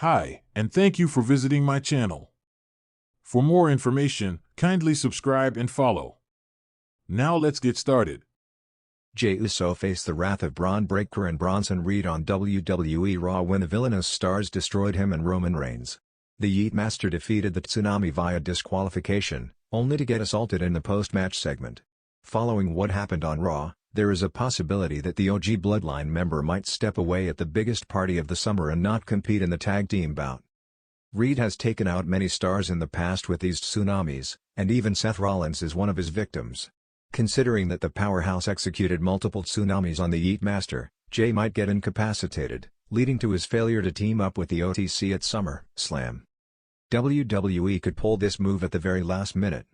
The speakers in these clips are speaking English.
Hi, and thank you for visiting my channel. For more information, kindly subscribe and follow. Now let's get started. Jey Uso faced the wrath of Braun Breaker and Bronson Reed on WWE Raw when the villainous stars destroyed him and Roman Reigns. The Yeet Master defeated the Tsunami via disqualification, only to get assaulted in the post-match segment. Following what happened on Raw, there is a possibility that the OG Bloodline member might step away at the biggest party of the summer and not compete in the tag team bout. Reed has taken out many stars in the past with these tsunamis, and even Seth Rollins is one of his victims. Considering that the powerhouse executed multiple tsunamis on the Yeet Master, Jey might get incapacitated, leading to his failure to team up with the OTC at SummerSlam. WWE could pull this move at the very last minute.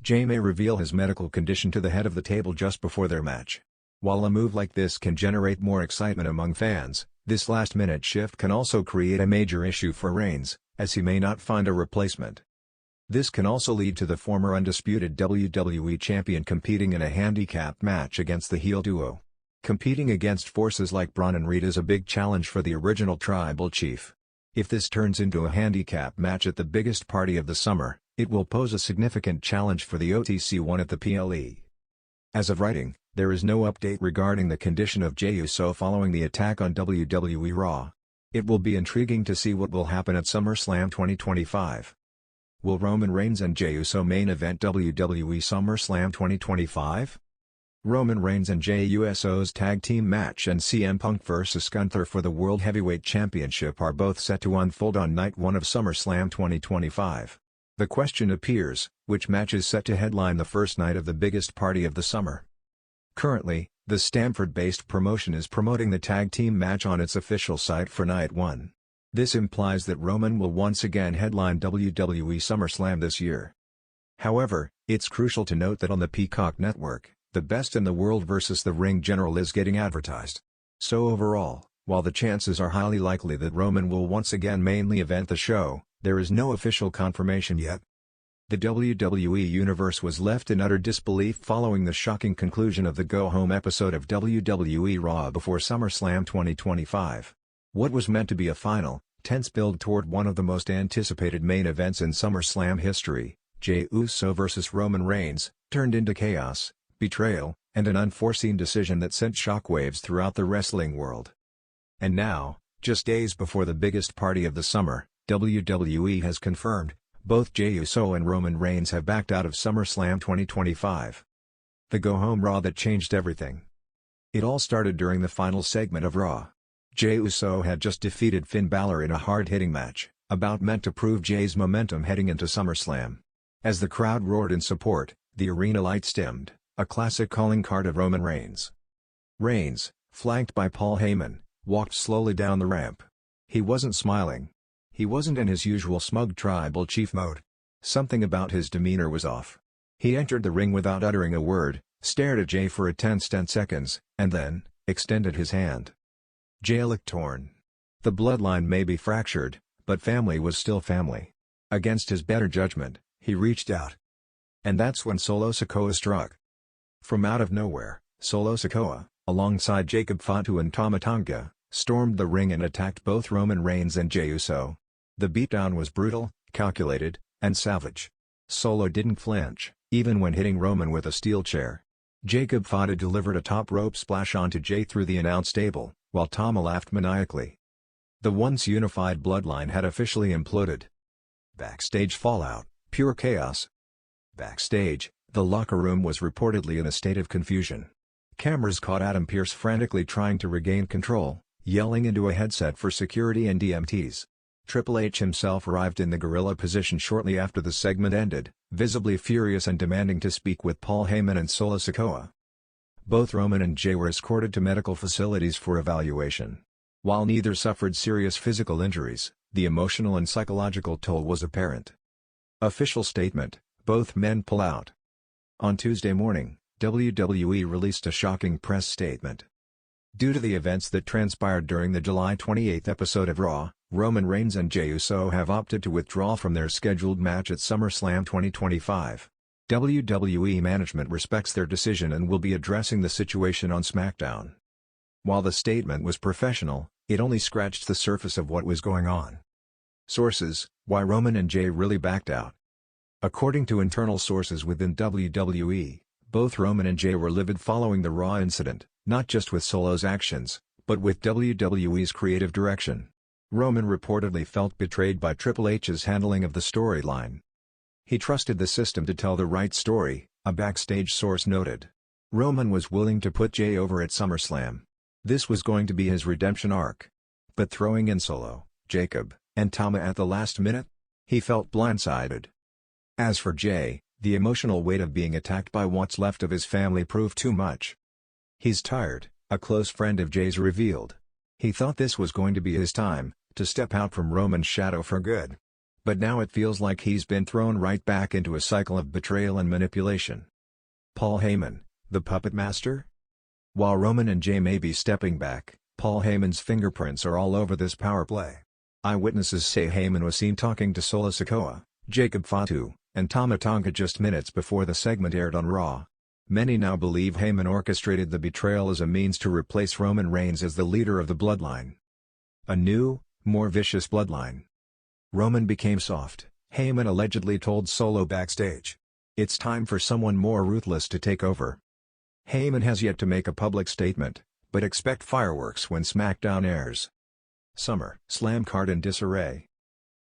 Jey may reveal his medical condition to the head of the table just before their match. While a move like this can generate more excitement among fans, this last-minute shift can also create a major issue for Reigns, as he may not find a replacement. This can also lead to the former undisputed WWE champion competing in a handicap match against the heel duo. Competing against forces like Braun and Reed is a big challenge for the original tribal chief. If this turns into a handicap match at the biggest party of the summer, it will pose a significant challenge for the OTC one at the PLE. As of writing, there is no update regarding the condition of Jey Uso following the attack on WWE Raw. It will be intriguing to see what will happen at SummerSlam 2025. Will Roman Reigns and Jey Uso main event WWE SummerSlam 2025? Roman Reigns and Jey Uso's tag team match and CM Punk vs Gunther for the World Heavyweight Championship are both set to unfold on Night 1 of SummerSlam 2025. The question appears, which match is set to headline the first night of the biggest party of the summer? Currently, the Stamford-based promotion is promoting the tag team match on its official site for Night 1. This implies that Roman will once again headline WWE SummerSlam this year. However, it's crucial to note that on the Peacock network, the Best in the World vs the Ring General is getting advertised. So overall, while the chances are highly likely that Roman will once again mainly event the show, there is no official confirmation yet. The WWE Universe was left in utter disbelief following the shocking conclusion of the go-home episode of WWE Raw before SummerSlam 2025. What was meant to be a final, tense build toward one of the most anticipated main events in SummerSlam history, Jey Uso vs Roman Reigns, turned into chaos, betrayal, and an unforeseen decision that sent shockwaves throughout the wrestling world. And now, just days before the biggest party of the summer, WWE has confirmed, both Jey Uso and Roman Reigns have backed out of SummerSlam 2025. The go-home Raw that changed everything. It all started during the final segment of Raw. Jey Uso had just defeated Finn Balor in a hard-hitting match, a bout meant to prove Jey's momentum heading into SummerSlam. As the crowd roared in support, the arena lights dimmed, a classic calling card of Roman Reigns. Reigns, flanked by Paul Heyman, walked slowly down the ramp. He wasn't smiling. He wasn't in his usual smug tribal chief mode. Something about his demeanor was off. He entered the ring without uttering a word, stared at Jey for a tense 10 seconds, and then, extended his hand. Jey looked torn. The bloodline may be fractured, but family was still family. Against his better judgment, he reached out. And that's when Solo Sikoa struck. From out of nowhere, Solo Sikoa, alongside Jacob Fatu and Tama Tonga, stormed the ring and attacked both Roman Reigns and Jey Uso. The beatdown was brutal, calculated, and savage. Solo didn't flinch, even when hitting Roman with a steel chair. Jacob Fatu delivered a top rope splash onto Jey through the announce table, while Tama laughed maniacally. The once unified bloodline had officially imploded. Backstage fallout, pure chaos. Backstage, the locker room was reportedly in a state of confusion. Cameras caught Adam Pearce frantically trying to regain control, yelling into a headset for security and EMTs. Triple H himself arrived in the gorilla position shortly after the segment ended, visibly furious and demanding to speak with Paul Heyman and Solo Sikoa. Both Roman and Jey were escorted to medical facilities for evaluation. While neither suffered serious physical injuries, the emotional and psychological toll was apparent. Official statement: both men pull out. On Tuesday morning, WWE released a shocking press statement. Due to the events that transpired during the July 28 episode of Raw, Roman Reigns and Jey Uso have opted to withdraw from their scheduled match at SummerSlam 2025. WWE management respects their decision and will be addressing the situation on SmackDown. While the statement was professional, it only scratched the surface of what was going on. Sources: Why Roman and Jey really backed out. According to internal sources within WWE, both Roman and Jey were livid following the Raw incident, not just with Solo's actions, but with WWE's creative direction. Roman reportedly felt betrayed by Triple H's handling of the storyline. He trusted the system to tell the right story, a backstage source noted. Roman was willing to put Jey over at SummerSlam. This was going to be his redemption arc. But throwing in Solo, Jacob, and Tama at the last minute? He felt blindsided. As for Jey, the emotional weight of being attacked by what's left of his family proved too much. He's tired, a close friend of Jey's revealed. He thought this was going to be his time, to step out from Roman's shadow for good. But now it feels like he's been thrown right back into a cycle of betrayal and manipulation. Paul Heyman, the puppet master? While Roman and Jey may be stepping back, Paul Heyman's fingerprints are all over this power play. Eyewitnesses say Heyman was seen talking to Solo Sikoa, Jacob Fatu, and Tama Tonga just minutes before the segment aired on Raw. Many now believe Heyman orchestrated the betrayal as a means to replace Roman Reigns as the leader of the bloodline. A new, more vicious bloodline. Roman became soft, Heyman allegedly told Solo backstage. It's time for someone more ruthless to take over. Heyman has yet to make a public statement, but expect fireworks when SmackDown airs. SummerSlam card in disarray.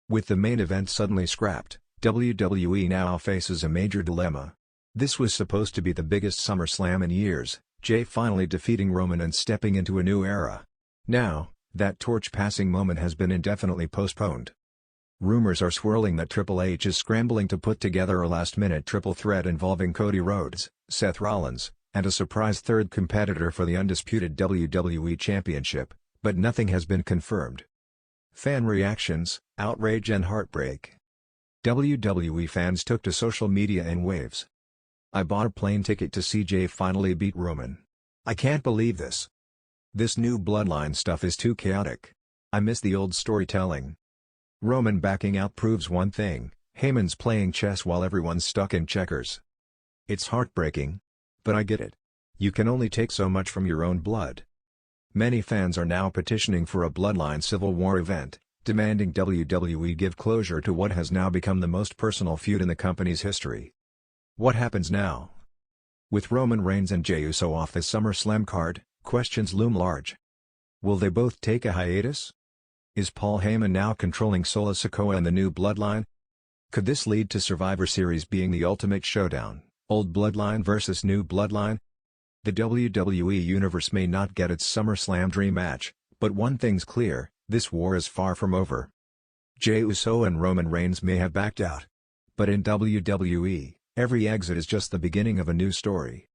With the main event suddenly scrapped, WWE now faces a major dilemma. This was supposed to be the biggest SummerSlam in years, Jey finally defeating Roman and stepping into a new era. Now, that torch-passing moment has been indefinitely postponed. Rumors are swirling that Triple H is scrambling to put together a last-minute triple threat involving Cody Rhodes, Seth Rollins, and a surprise third competitor for the undisputed WWE Championship, but nothing has been confirmed. Fan reactions, outrage and heartbreak. WWE fans took to social media in waves. I bought a plane ticket to see Jey finally beat Roman. I can't believe this. This new bloodline stuff is too chaotic. I miss the old storytelling. Roman backing out proves one thing, Heyman's playing chess while everyone's stuck in checkers. It's heartbreaking. But I get it. You can only take so much from your own blood. Many fans are now petitioning for a bloodline civil war event, demanding WWE give closure to what has now become the most personal feud in the company's history. What happens now? With Roman Reigns and Jey Uso off the SummerSlam card, questions loom large. Will they both take a hiatus? Is Paul Heyman now controlling Solo Sikoa and the new bloodline? Could this lead to Survivor Series being the ultimate showdown, old bloodline versus new bloodline? The WWE Universe may not get its SummerSlam dream match, but one thing's clear, this war is far from over. Jey Uso and Roman Reigns may have backed out. But in WWE, every exit is just the beginning of a new story.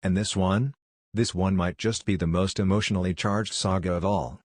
And this one? This one might just be the most emotionally charged saga of all.